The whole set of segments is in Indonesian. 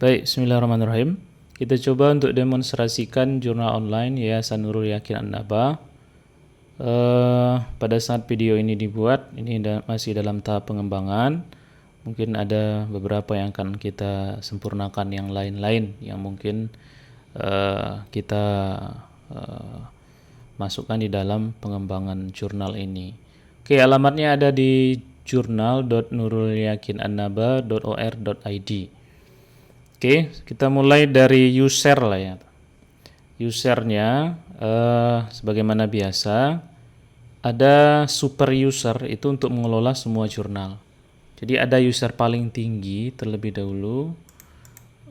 Baik, bismillahirrahmanirrahim. Kita coba untuk demonstrasikan jurnal online Yayasan Nurul Yakin An-Naba. Pada saat video ini dibuat, ini masih dalam tahap pengembangan. Mungkin ada beberapa yang akan kita sempurnakan yang lain-lain yang mungkin kita masukkan di dalam pengembangan jurnal ini. Oke, alamatnya ada di jurnal.nurulyakinannaba.or.id. Oke, kita mulai dari user lah ya. Usernya sebagaimana biasa ada super user itu untuk mengelola semua jurnal. Jadi ada user paling tinggi terlebih dahulu,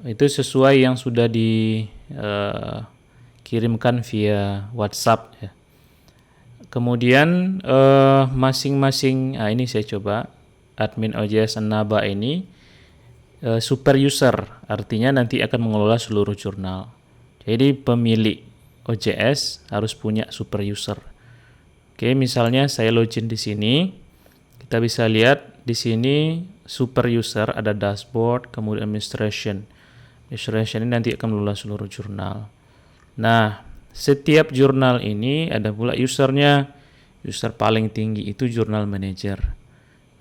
itu sesuai yang sudah dikirimkan via WhatsApp ya. Kemudian masing-masing, ini saya coba admin OJS An-Naba ini super user, artinya nanti akan mengelola seluruh jurnal. Jadi pemilik OJS harus punya super user. Oke, misalnya saya login di sini, kita bisa lihat di sini super user ada dashboard, kemudian administration. Administration ini nanti akan mengelola seluruh jurnal. Nah, setiap jurnal ini ada pula usernya. User paling tinggi itu jurnal manager.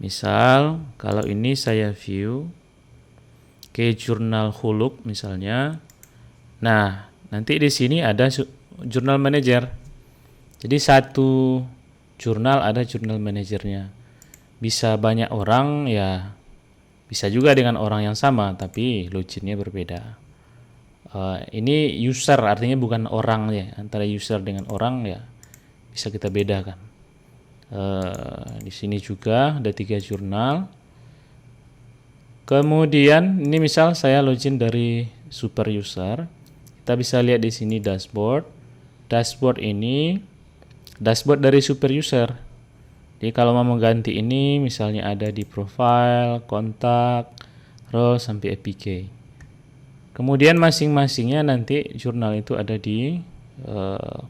Misal, kalau ini saya view ke jurnal Huluk misalnya. Nah, nanti di sini ada jurnal manager. Jadi satu jurnal ada jurnal manajernya. Bisa banyak orang ya, bisa juga dengan orang yang sama tapi loginnya berbeda. Ini user artinya bukan orang ya, antara user dengan orang ya bisa kita bedakan. Di sini juga ada 3 jurnal. Kemudian ini misal saya login dari super user, kita bisa lihat di sini dashboard. Dashboard ini dashboard dari super user. Jadi kalau mau mengganti ini misalnya ada di profile, kontak, row sampai APK. Kemudian masing-masingnya nanti jurnal itu ada di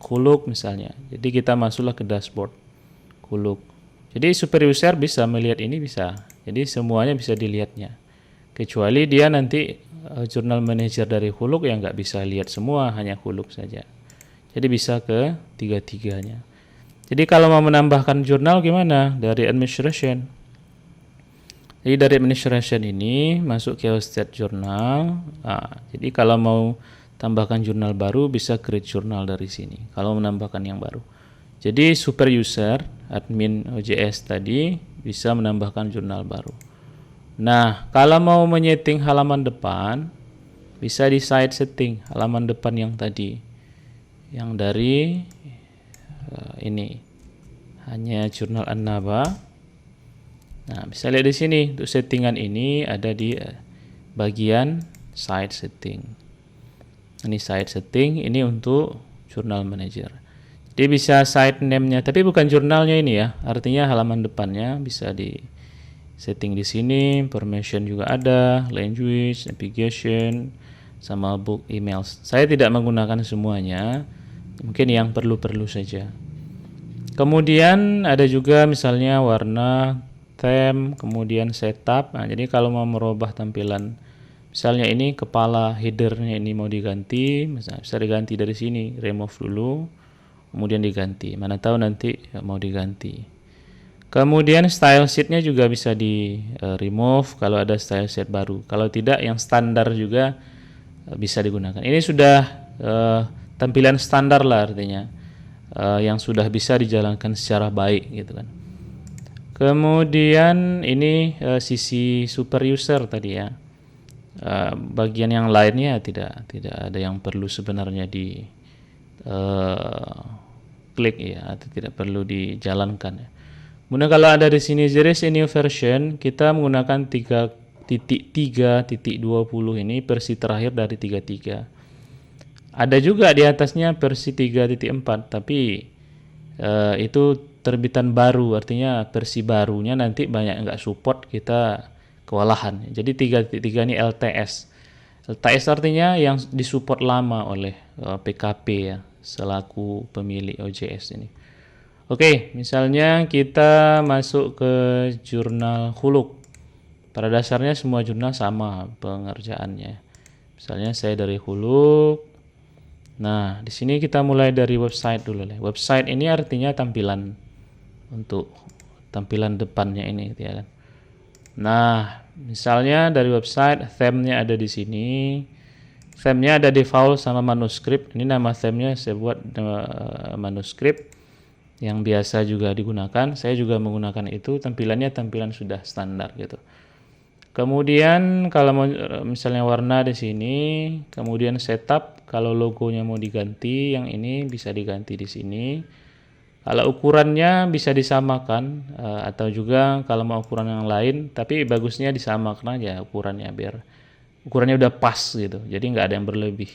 Huluk misalnya. Jadi kita masuklah ke dashboard Huluk. Jadi super user bisa melihat ini bisa. Jadi semuanya bisa dilihatnya. Kecuali dia nanti jurnal manager dari Huluk yang nggak bisa lihat semua, hanya Huluk saja. Jadi bisa ke tiga-tiganya. Jadi kalau mau menambahkan jurnal gimana? Dari administration. Jadi dari administration ini masuk ke state jurnal. Jadi kalau mau tambahkan jurnal baru bisa create jurnal dari sini. Kalau menambahkan yang baru. Jadi super user, admin OJS tadi bisa menambahkan jurnal baru. Nah, kalau mau menyeting halaman depan, bisa di side setting halaman depan yang tadi. Yang dari ini hanya jurnal An-Naba. Nah, bisa lihat di sini untuk settingan ini ada di bagian side setting. Ini side setting, ini untuk jurnal manager. Jadi bisa side name-nya, tapi bukan jurnalnya ini ya. Artinya halaman depannya bisa di setting di sini, information juga ada, language, navigation, sama book, emails. Saya tidak menggunakan semuanya, mungkin yang perlu-perlu saja. Kemudian ada juga misalnya warna, theme, kemudian setup. Nah, jadi kalau mau merubah tampilan, misalnya ini kepala headernya ini mau diganti, misalnya bisa diganti dari sini, remove dulu, kemudian diganti. Mana tahu nanti mau diganti. Kemudian style sheet-nya juga bisa di remove kalau ada style sheet baru. Kalau tidak yang standar juga bisa digunakan. Ini sudah tampilan standar lah artinya. Yang sudah bisa dijalankan secara baik gitu kan. Kemudian ini sisi super user tadi ya. Bagian yang lainnya tidak ada yang perlu sebenarnya di klik ya, atau tidak perlu dijalankan ya. Kemudian kalau ada di sini there is a new version, kita menggunakan 3.3.20 ini versi terakhir dari 3.3. Ada juga di atasnya versi 3.4, tapi itu terbitan baru, artinya versi barunya nanti banyak nggak support, kita kewalahan. Jadi 3.3 ini LTS. LTS artinya yang disupport lama oleh PKP ya, selaku pemilik OJS ini. Oke, misalnya kita masuk ke jurnal Huluk. Pada dasarnya semua jurnal sama pengerjaannya. Misalnya saya dari hulu. Nah, di sini kita mulai dari website dulu. Website ini artinya tampilan, untuk tampilan depannya ini gitu ya kan. Nah, misalnya dari website, theme-nya ada di sini. Theme-nya ada default sama manuskrip. Ini nama theme-nya saya buat manuskrip yang biasa juga digunakan. Saya juga menggunakan itu. Tampilannya tampilan sudah standar gitu. Kemudian kalau mau misalnya warna di sini, kemudian setup, kalau logonya mau diganti, yang ini bisa diganti di sini. Kalau ukurannya bisa disamakan, atau juga kalau mau ukuran yang lain, tapi bagusnya disamakan aja ukurannya biar ukurannya udah pas gitu. Jadi nggak ada yang berlebih.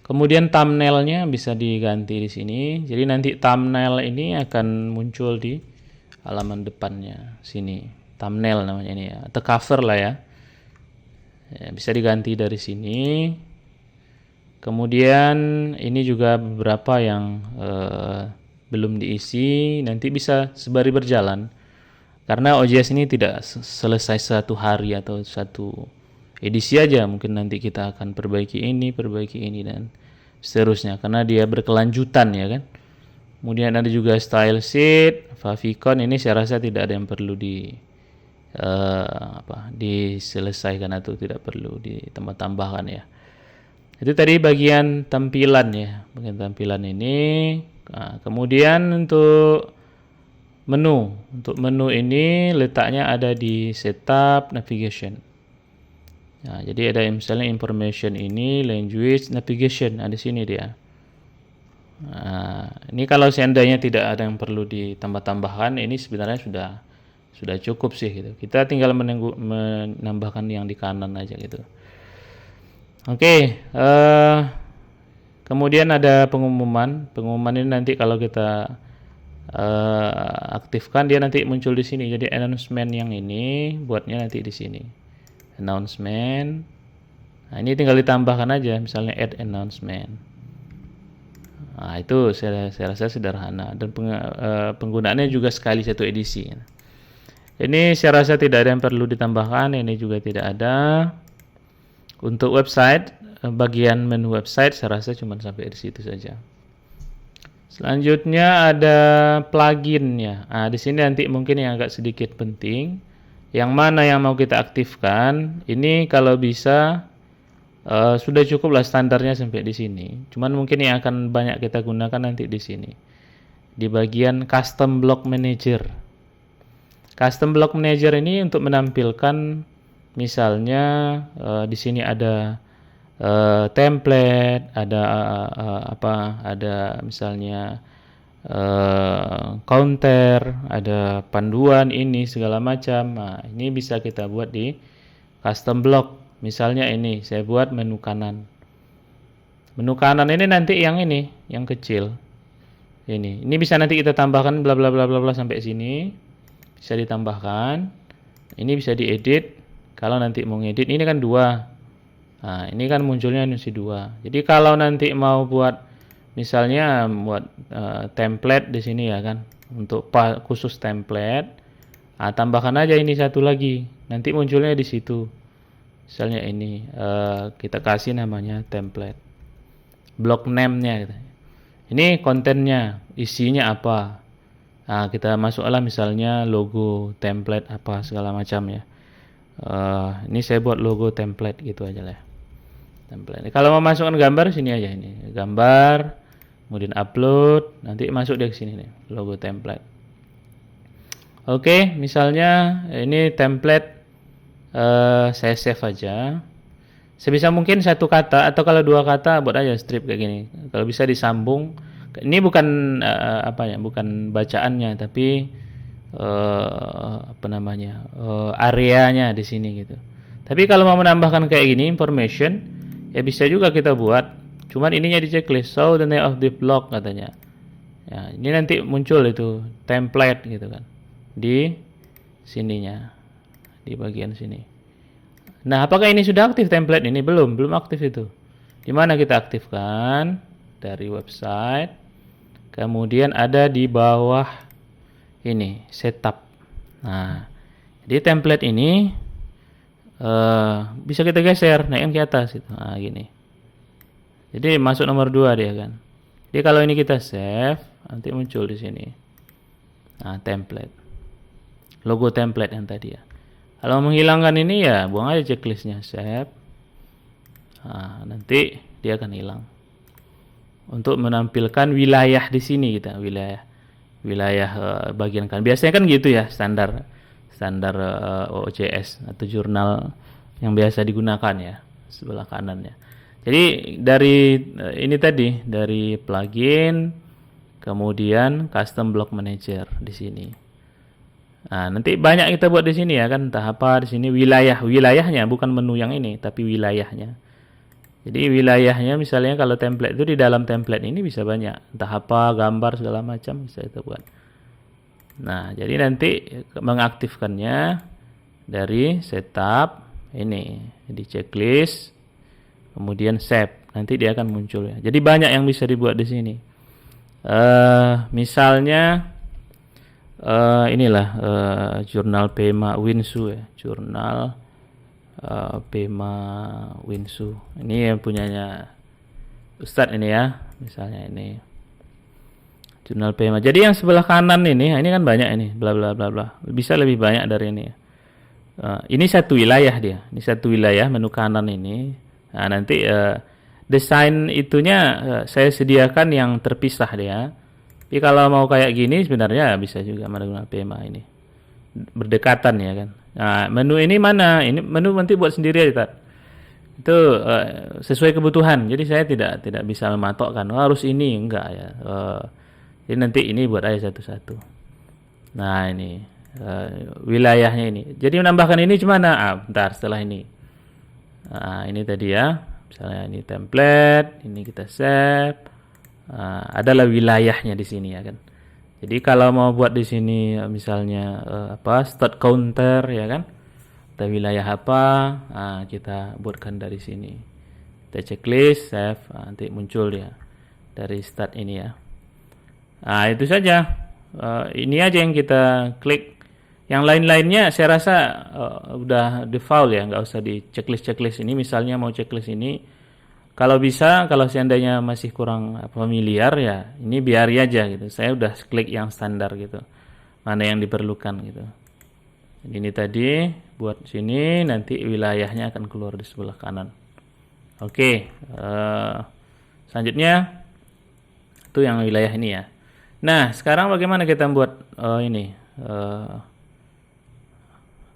Kemudian thumbnailnya bisa diganti di sini. Jadi nanti thumbnail ini akan muncul di halaman depannya sini. Thumbnail namanya ini ya, atau cover lah ya. Bisa diganti dari sini. Kemudian ini juga beberapa yang belum diisi, nanti bisa sembari berjalan. Karena OJS ini tidak selesai satu hari atau satu edisi aja, mungkin nanti kita akan perbaiki ini dan seterusnya karena dia berkelanjutan ya kan. Kemudian ada juga style sheet, favicon, ini saya rasa tidak ada yang perlu diselesaikan atau tidak perlu ditambah-tambahkan ya. Itu tadi bagian tampilan ya, bagian tampilan ini. Nah, kemudian untuk menu ini letaknya ada di setup navigation. Nah, jadi ada misalnya information ini, language, navigation, ada sini dia. Nah, ini kalau seandainya tidak ada yang perlu ditambah-tambahkan, ini sebenarnya sudah cukup sih gitu. Kita tinggal menambahkan yang di kanan aja gitu. Oke, kemudian ada pengumuman. Pengumuman ini nanti kalau kita aktifkan, dia nanti muncul di sini. Jadi announcement yang ini buatnya nanti di sini. Announcement. Nah, ini tinggal ditambahkan aja, misalnya add announcement. Nah, itu saya rasa sederhana dan penggunaannya juga sekali satu edisi. Ini saya rasa tidak ada yang perlu ditambahkan, ini juga tidak ada. Untuk website, bagian menu website saya rasa cuma sampai di situ saja. Selanjutnya ada plugin ya. Nah, di sini nanti mungkin yang agak sedikit penting. Yang mana yang mau kita aktifkan? Ini kalau bisa sudah cukup lah standarnya sampai di sini. Cuman mungkin yang akan banyak kita gunakan nanti di sini. Di bagian custom block manager. Custom block manager ini untuk menampilkan misalnya di sini ada template, ada ada misalnya counter, ada panduan ini segala macam. Nah, ini bisa kita buat di custom block. Misalnya ini saya buat menu kanan. Menu kanan ini nanti yang ini, yang kecil. Ini bisa nanti kita tambahkan bla bla bla bla bla sampai sini. Bisa ditambahkan. Ini bisa diedit. Kalau nanti mau ngedit, ini kan 2. Nah, ini kan munculnya masih 2. Jadi kalau nanti mau buat misalnya buat template di sini ya kan, untuk khusus template, nah, tambahkan aja ini satu lagi. Nanti munculnya di situ. Misalnya ini kita kasih namanya template. Block name-nya gitu. Ini kontennya, isinya apa? Nah, kita masuklah misalnya logo, template apa segala macam ya. Ini saya buat logo template gitu aja lah. Template. Kalau mau masukkan gambar sini aja ini. Gambar, kemudian upload, nanti masuk dia ke sini nih, logo template. Oke, misalnya ini template saya save aja. Sebisa mungkin satu kata atau kalau 2 kata buat aja strip kayak gini. Kalau bisa disambung. Ini bukan bukan bacaannya tapi areanya di sini gitu. Tapi kalau mau menambahkan kayak gini information ya bisa juga kita buat. Cuman ininya di checklist show the name of the block katanya. Ya, ini nanti muncul itu template gitu kan. Di sininya. Di bagian sini. Nah, apakah ini sudah aktif template ini? Belum aktif itu. Di mana kita aktifkan? Dari website. Kemudian ada di bawah ini setup. Nah, jadi template ini bisa kita geser, naikkan ke atas gitu. Nah, gini. Jadi masuk nomor 2 dia kan. Jadi kalau ini kita save, nanti muncul di sini. Nah, template. Logo template yang tadi ya. Kalau menghilangkan ini ya buang aja checklistnya, save. Nah, nanti dia akan hilang. Untuk menampilkan wilayah di sini kita, wilayah bagian kan. Biasanya kan gitu ya, standar OOCS atau jurnal yang biasa digunakan ya, sebelah kanan ya. Jadi dari ini tadi, dari plugin, kemudian custom block manager di sini. Nah, nanti banyak kita buat di sini ya kan, entah apa di sini wilayahnya, bukan menu yang ini, tapi wilayahnya. Jadi wilayahnya misalnya kalau template itu di dalam template ini bisa banyak, entah apa, gambar segala macam bisa kita buat. Nah, jadi nanti mengaktifkannya dari setup ini di checklist, kemudian save. Nanti dia akan muncul ya. Jadi banyak yang bisa dibuat di sini. Misalnya inilah jurnal Pema Winsu ya, jurnal Pema Winsu. Ini yang punyanya Ustadz ini ya, misalnya ini jurnal Pema. Jadi yang sebelah kanan ini kan banyak ini, bla bla bla bla. Bisa lebih banyak dari ini. Ini satu wilayah dia. Ini satu wilayah menu kanan ini. Nah, nanti desain itunya saya sediakan yang terpisah dia. Tapi kalau mau kayak gini sebenarnya bisa juga menggunakan Pema ini. Berdekatan ya kan. Nah, menu ini mana? Ini menu nanti buat sendiri aja, Tat. Itu sesuai kebutuhan. Jadi saya tidak bisa mematokkan harus ini, enggak ya. Jadi nanti ini buat aja satu-satu. Nah, ini wilayahnya ini. Jadi menambahkan ini cuma bentar setelah ini. Nah, ini tadi ya. Misalnya ini template, ini kita save. Adalah wilayahnya di sini ya kan. Jadi kalau mau buat di sini misalnya start counter ya kan, atau wilayah apa, kita buatkan dari sini. Kita checklist, save, nanti muncul ya dari start ini ya. Nah itu saja. Ini aja yang kita klik. Yang lain-lainnya saya rasa udah default ya, nggak usah di checklist ini. Misalnya mau checklist ini. Kalau bisa, kalau seandainya masih kurang familiar ya, ini biari aja gitu. Saya udah klik yang standar gitu. Mana yang diperlukan gitu. Ini tadi buat sini, nanti wilayahnya akan keluar di sebelah kanan. Oke, selanjutnya itu yang wilayah ini ya. Nah, sekarang bagaimana kita buat ini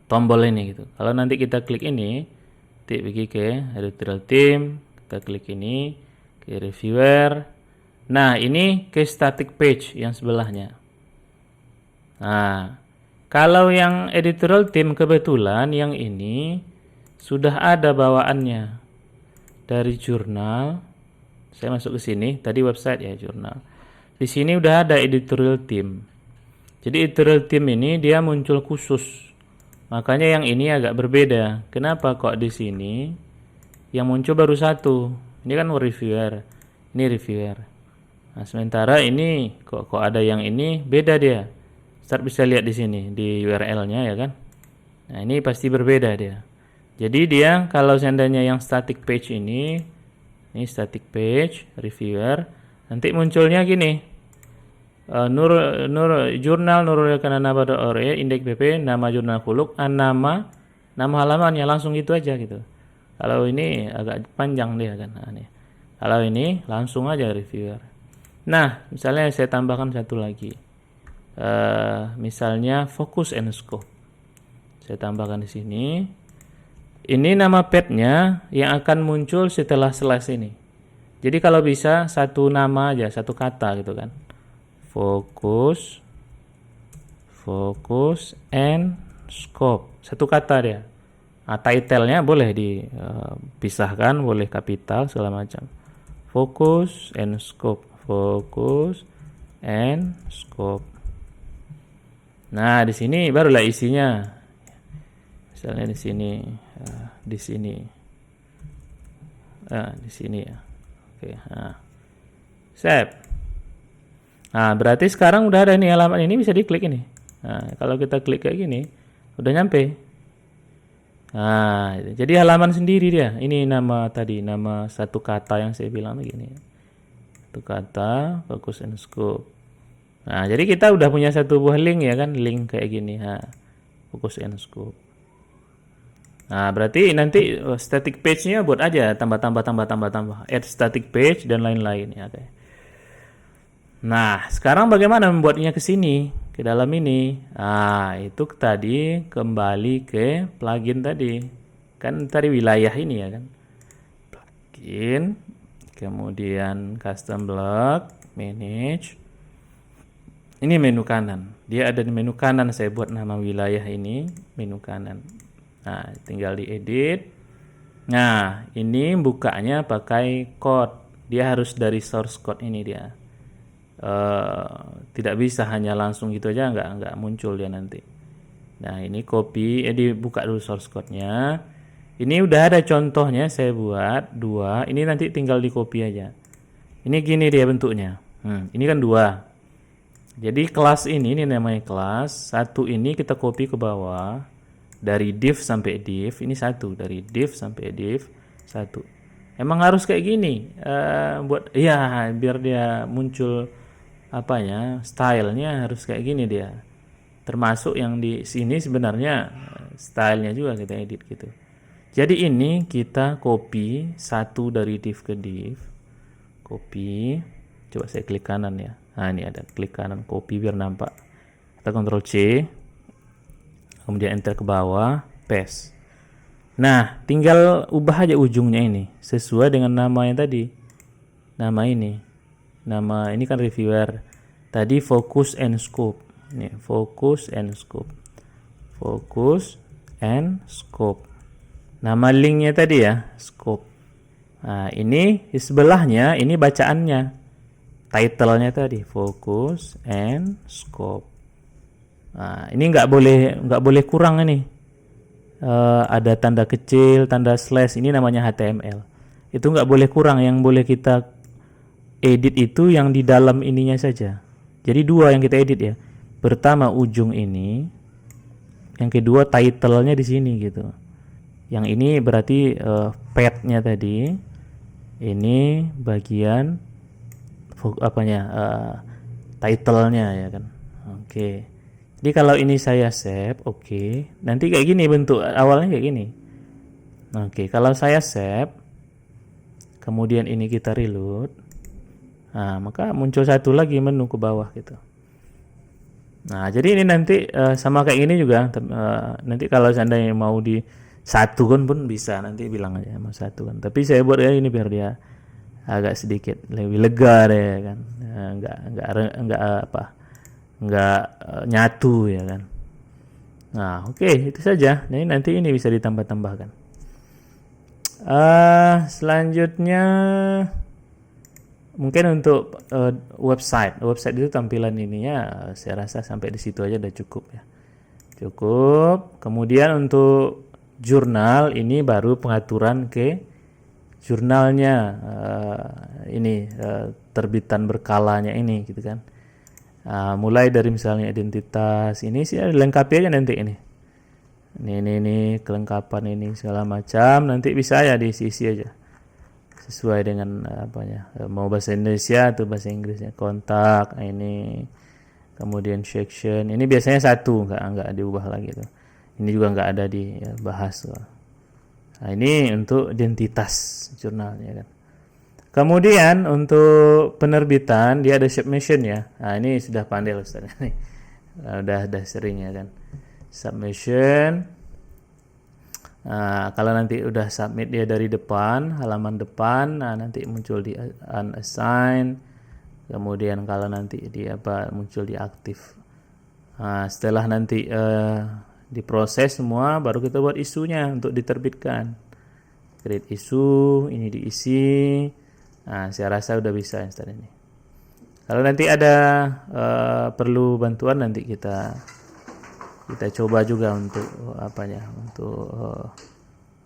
tombol ini gitu. Kalau nanti kita klik ini, pergi ke editorial theme. Kita klik ini ke reviewer. Nah, ini ke static page yang sebelahnya. Nah, kalau yang editorial theme kebetulan yang ini sudah ada bawaannya dari jurnal. Saya masuk ke sini, tadi website ya jurnal. Di sini udah ada editorial theme. Jadi editorial theme ini dia muncul khusus. Makanya yang ini agak berbeda. Kenapa kok di sini yang muncul baru satu? Ini kan reviewer, ini reviewer. Nah, sementara ini kok ada yang ini beda dia. Start bisa lihat di sini di URL-nya ya kan. Nah ini pasti berbeda dia. Jadi dia kalau seandainya yang static page ini static page reviewer, nanti munculnya gini. Jurnal nurulkananaba.org indeks pp nama jurnal kuluk nama halamannya langsung gitu aja gitu. Kalau ini agak panjang dia kan. Nah, nih. Kalau ini langsung aja reviewer. Nah, misalnya saya tambahkan satu lagi. Misalnya focus and scope. Saya tambahkan di sini. Ini nama padnya yang akan muncul setelah slash ini. Jadi kalau bisa satu nama aja, satu kata gitu kan. Focus and scope. Satu kata dia. Nah, title-nya boleh dipisahkan, boleh kapital segala macam. Focus and scope. Nah, di sini barulah isinya. Misalnya di sini, di sini ya. Oke, nah. Save. Nah, berarti sekarang udah ada nih halaman ini bisa diklik ini. Nah, kalau kita klik kayak gini, udah nyampe. Nah, jadi halaman sendiri dia. Ini nama tadi, nama satu kata yang saya bilang begini. Satu kata, focus and scope. Nah, jadi kita udah punya satu buah link ya kan, link kayak gini. Nah, focus and scope. Nah, berarti nanti static page-nya buat aja tambah, add static page dan lain-lain ya. Oke. Nah, sekarang bagaimana membuatnya ke sini, ke dalam ini? Nah, itu tadi kembali ke plugin tadi. Kan tadi wilayah ini ya kan. Plugin, kemudian custom block, manage. Ini menu kanan. Dia ada di menu kanan, saya buat nama wilayah ini, menu kanan. Nah, tinggal diedit. Nah, ini bukanya pakai code. Dia harus dari source code ini dia. Tidak bisa hanya langsung gitu aja, nggak muncul dia nanti. Nah, ini copy, dibuka dulu source code-nya. Ini udah ada contohnya, saya buat 2. Ini nanti tinggal di copy aja. Ini gini dia bentuknya. Ini kan 2. Jadi kelas ini namanya kelas. 1 ini kita copy ke bawah. Dari div sampai div, ini 1. Dari div sampai div, 1. Emang harus kayak gini, buat ya biar dia muncul apanya, stylenya harus kayak gini dia. Termasuk yang di sini sebenarnya stylenya juga kita edit gitu. Jadi ini kita copy 1 dari div ke div, copy. Coba saya klik kanan ya. Nah, ini ada klik kanan copy biar nampak. Kita Ctrl C. Kemudian enter ke bawah, paste. Nah, tinggal ubah aja ujungnya ini sesuai dengan namanya tadi. Nama ini. Nama ini kan reviewer. Tadi focus and scope. Ini focus and scope. Focus and scope. Nama linknya tadi ya, scope. Nah, ini di sebelahnya ini bacaannya. Title-nya tadi focus and scope. Nah, ini nggak boleh kurang ini. Ada tanda kecil, tanda slash, ini namanya HTML. Itu nggak boleh kurang, yang boleh kita edit itu yang di dalam ininya saja. Jadi 2 yang kita edit ya. Pertama ujung ini, yang kedua title-nya di sini gitu. Yang ini berarti path-nya tadi. Ini bagian title-nya ya kan. Oke. Jadi kalau ini saya save, oke. Nanti kayak gini bentuk awalnya kayak gini. Oke, kalau saya save, kemudian ini kita reload. Nah, maka muncul satu lagi menu ke bawah gitu. Nah, jadi ini nanti sama kayak gini juga. Nanti kalau seandainya mau disatukan pun bisa, nanti bilang aja mau satukan. Tapi saya buat ya ini biar dia agak sedikit lebih lega deh kan. Nggak nyatu ya kan. Nah, oke, itu saja. Jadi nanti ini bisa ditambah-tambahkan. Selanjutnya mungkin untuk website itu tampilan ininya saya rasa sampai di situ aja udah cukup ya. Cukup. Kemudian untuk jurnal ini baru pengaturan ke jurnalnya, terbitan berkalanya ini gitu kan. Mulai dari misalnya identitas ini sih dilengkapi aja nanti ini kelengkapan ini segala macam nanti bisa ya diisi aja sesuai dengan mau bahasa Indonesia atau bahasa Inggrisnya. Kontak ini, kemudian section ini biasanya 1, nggak diubah lagi tuh. Ini juga nggak ada dibahas. Nah, ini untuk identitas jurnalnya kan. Kemudian untuk penerbitan dia ada submission ya. Nah, ini sudah pandai Ustaz nih. Udah sering ya kan. Submission. Nah, kalau nanti udah submit dia dari depan, halaman depan, nah nanti muncul di unassign. Kemudian kalau nanti dia muncul di aktif. Nah, setelah nanti diproses semua baru kita buat isunya untuk diterbitkan. Create isu, ini diisi. Nah, saya rasa udah bisa Ustaz ini. Kalau nanti ada perlu bantuan nanti kita coba juga untuk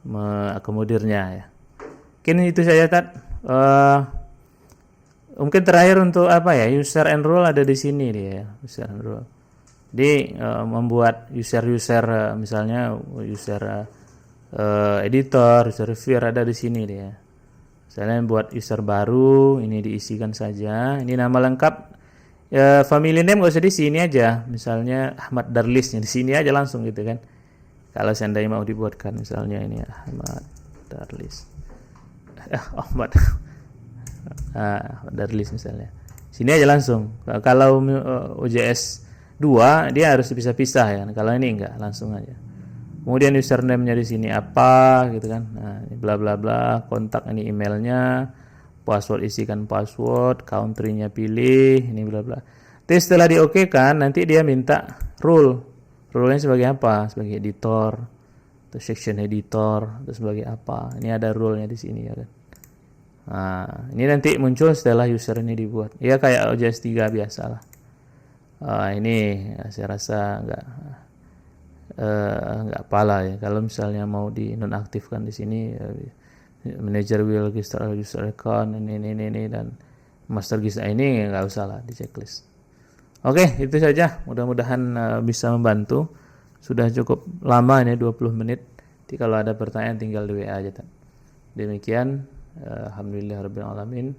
mengakomodirnya ya. Mungkin itu saja Tat. Mungkin terakhir untuk user enroll ada di sini dia, user enroll. Jadi membuat user misalnya user editor, user reviewer ada di sini dia. Misalnya buat user baru, ini diisikan saja. Ini nama lengkap. Ya, family name gak usah di sini aja. Misalnya Ahmad Darlis, di sini aja langsung gitu kan. Kalau seandainya mau dibuatkan, misalnya ini Ahmad Darlis. Ahmad Darlis misalnya. Sini aja langsung. Kalau OJS 2 dia harus pisah-pisah ya. Kalau ini enggak, langsung aja. Kemudian username-nya di sini apa gitu kan. Nah, ini bla bla bla, kontak ini emailnya, password isikan password, country-nya pilih, ini bla bla. Terus setelah di-oke-kan, nanti dia minta role. Role-nya sebagai apa? Sebagai editor, atau section editor, atau sebagai apa? Ini ada role-nya di sini ya kan. Nah, ini nanti muncul setelah user ini dibuat. Ya kayak OJS 3 biasa lah. Ini saya rasa nggak pala ya. Kalau misalnya mau dinonaktifkan di sini, manager will register user account ini dan master gisa ini nggak usah lah di checklist. Oke, itu saja. Mudah-mudahan bisa membantu. Sudah cukup lama ini 20 menit. Jadi kalau ada pertanyaan tinggal di WA aja. Demikian. Alhamdulillahirabbil alamin.